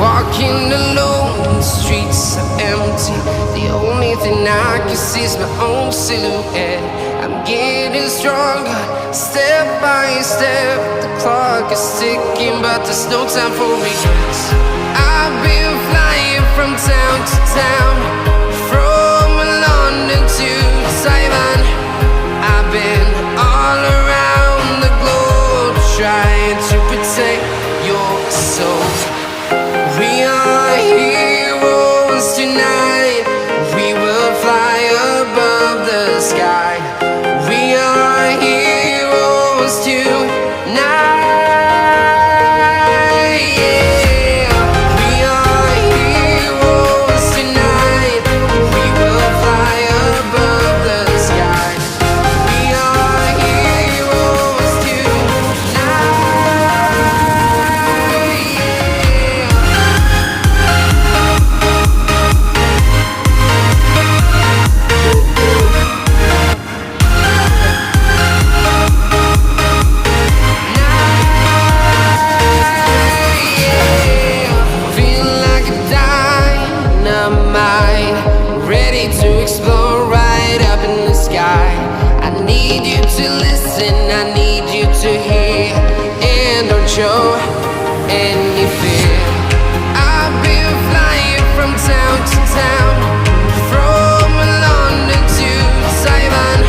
Walking alone, the streets are empty. The only thing I can see is my own silhouette. I'm getting stronger, step by step. The clock is ticking, but there's no time for regrets. I've been flying from town to town, from London to Taiwan. I've been all around the globe, trying to protect your soul. We are heroes tonight. We will fly above the sky. We are heroes tonight. Yeah. We are heroes tonight. We will fly above the sky. We are heroes tonight. Ready to explore right up in the sky. I need you to listen, I need you to hear, and don't show any fear. I've been flying from town to town, from London to Taiwan.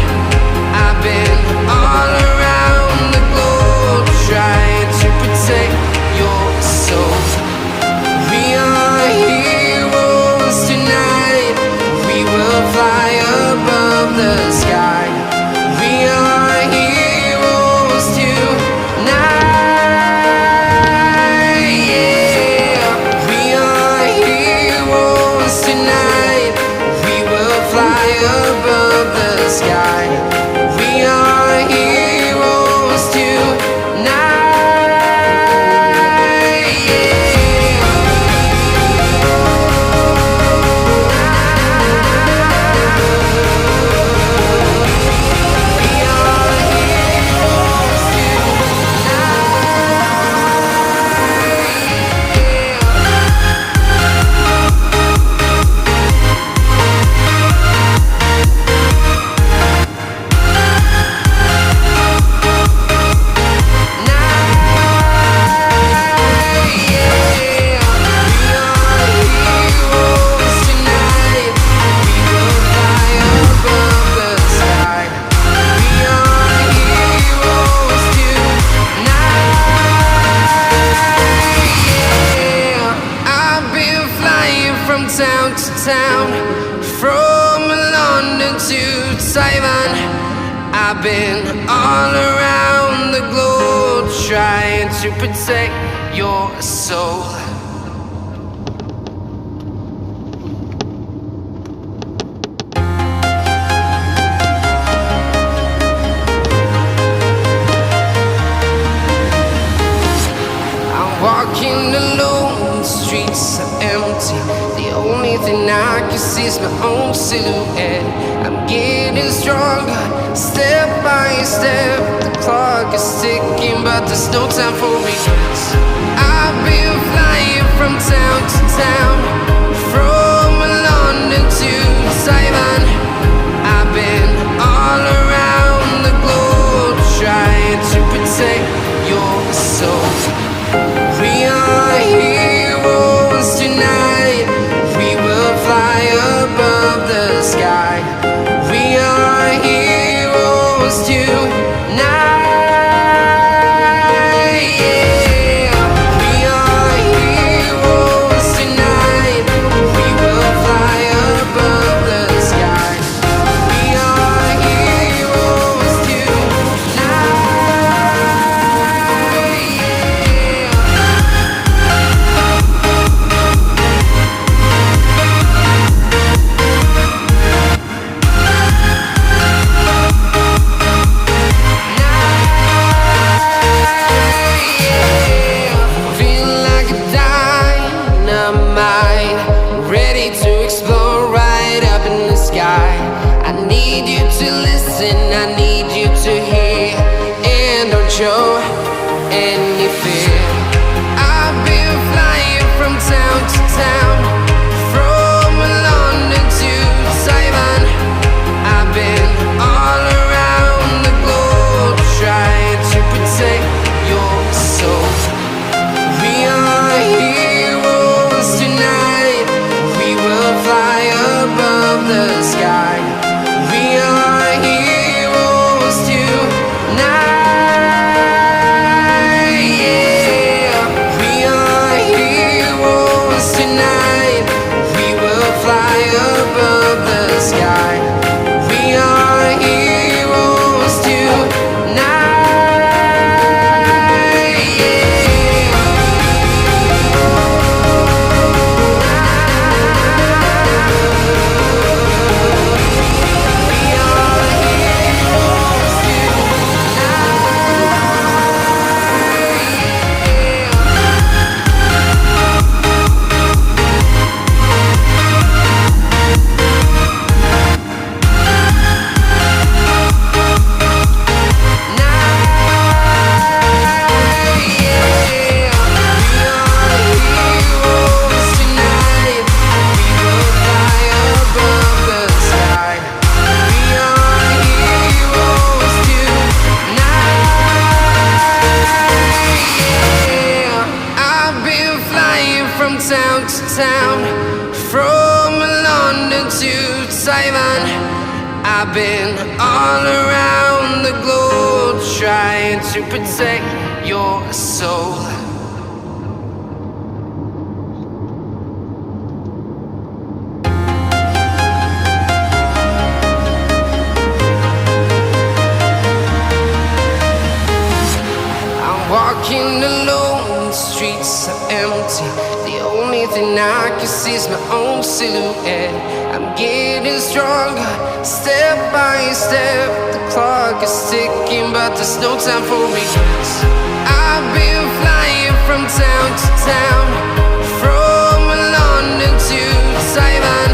I've been all around the globe, trying to protect your soul. We are heroes tonight. We will fly above the sky. We are heroes tonight. Yeah. We are heroes tonight. We will fly above the sky. We are heroes tonight. Town to town, from London to Taiwan. I've been all around the globe, trying to protect your soul. I'm walking alone, the streets are empty. The only thing I can see is my own silhouette. I'm getting stronger, step by step. The clock is ticking, but there's no time for regrets. I've been flying from town to town, from London to Taiwan. I've been all around the globe, trying to protect your soul. We are heroes tonight. We will fly above the sky. We are heroes tonight. Yeah. any fear. I've been flying from town to town, from London to Taiwan. I've been all around the globe trying to protect your soul. We are heroes tonight. We will fly above the sky. We are heroes tonight. Yeah. We are heroes tonight. We will fly above the sky. We are heroes tonight. Yeah. From town to town, from London to Taiwan. I've been all around the globe trying to protect your soul. I'm walking alone, the streets are empty. The only thing I can see is my own silhouette. I'm getting stronger, step by step. The clock is ticking, but there's no time for regrets. I've been flying from town to town, from London to Taiwan.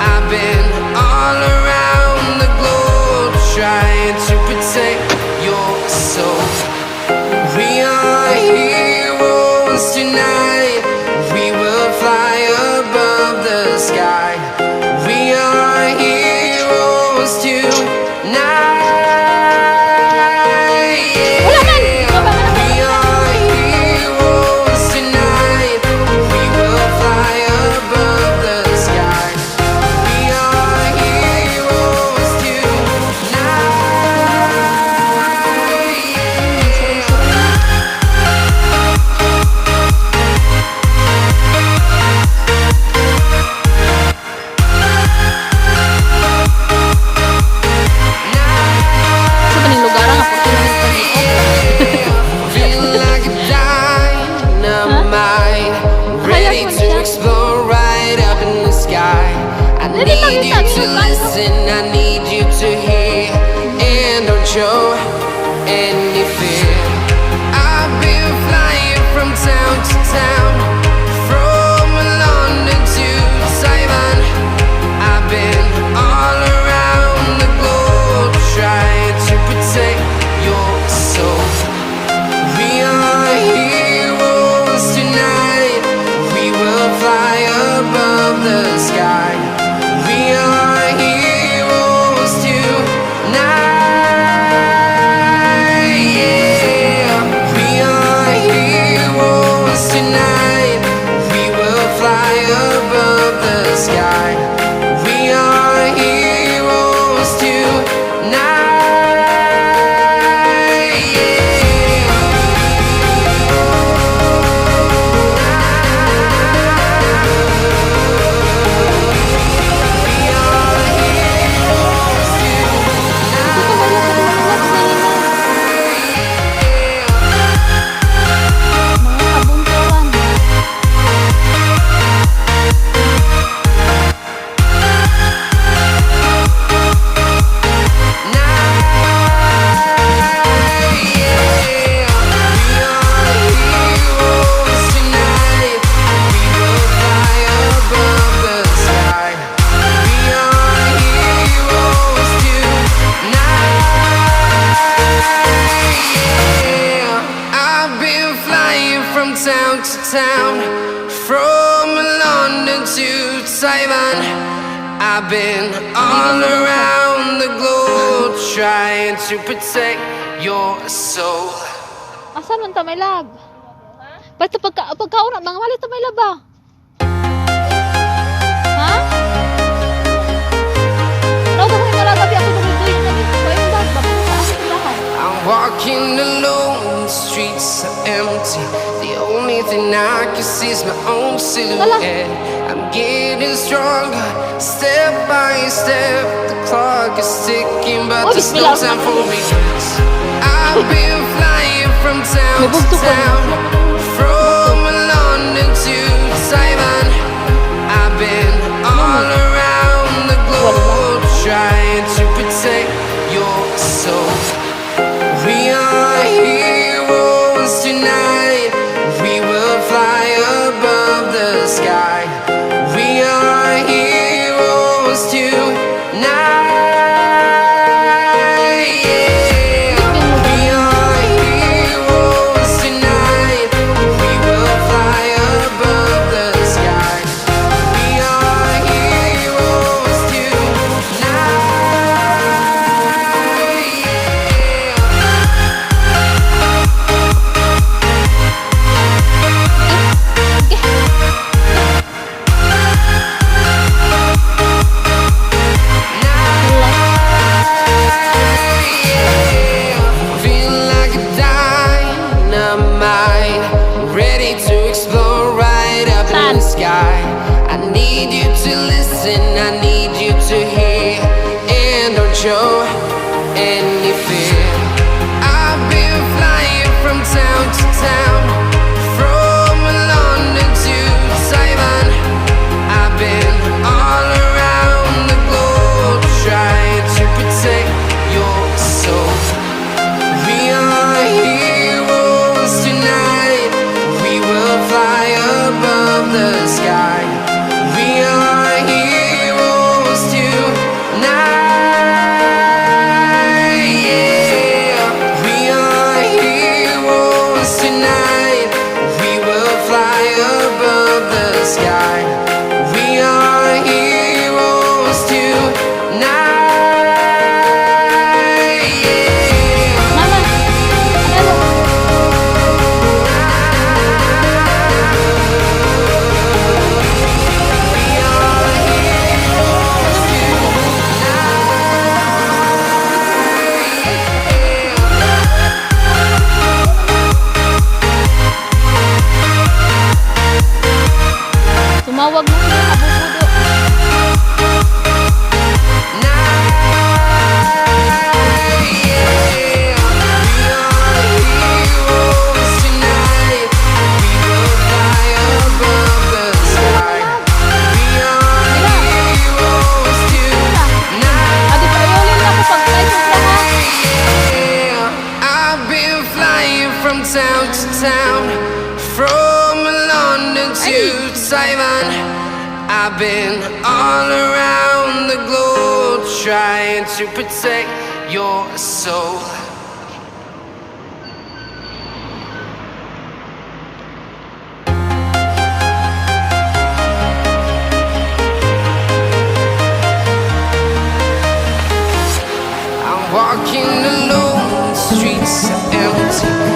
I've been all around the globe trying to protect your soul. We are heroes tonight. We will fly above the sky. We are heroes tonight. Yeah. We are heroes tonight. We will fly above the sky. We are heroes tonight. Yeah. from town to town, from London to Taiwan. I've been all around the globe trying to protect your soul. Asan man ta may lab? Basta pagkauna mga malit ta may lab ba? Ha? No, ba kung wala gabi ako dugay na gabi. Bayon ba? Bakit sa akin lahat? I'm walking alone, the streets are empty. The only thing I can see is my own silhouette. I'm getting stronger, step by step. The clock is ticking, but there's no time for regrets. I've been flying from town to town, from London to Taiwan. I've been all around the globe trying to protect your soul. We are heroes tonight. We will fly above the sky. We are heroes tonight. Yeah. We are heroes tonight. We will fly above the sky. We are heroes tonight. Feel like a dynamite, ready to explode right up in the sky. I need you to listen, I need you to hear, and don't show any fear. I've been flying from town to town, from London to Taiwan. I've been all around the globe trying to protect your soul. We are heroes tonight. We will fly above the sky. We are heroes tonight. Yeah. We are heroes tonight. We will fly above the sky. We are heroes tonight. Yeah. Mama, ano? Tumawag mo siya, kabubudo. Adi pa yun lang ako pag-try sa ha. I've been flying from town to town, from London to Taiwan. I've been all around the globe trying to protect your soul. I'm walking alone, the streets are empty.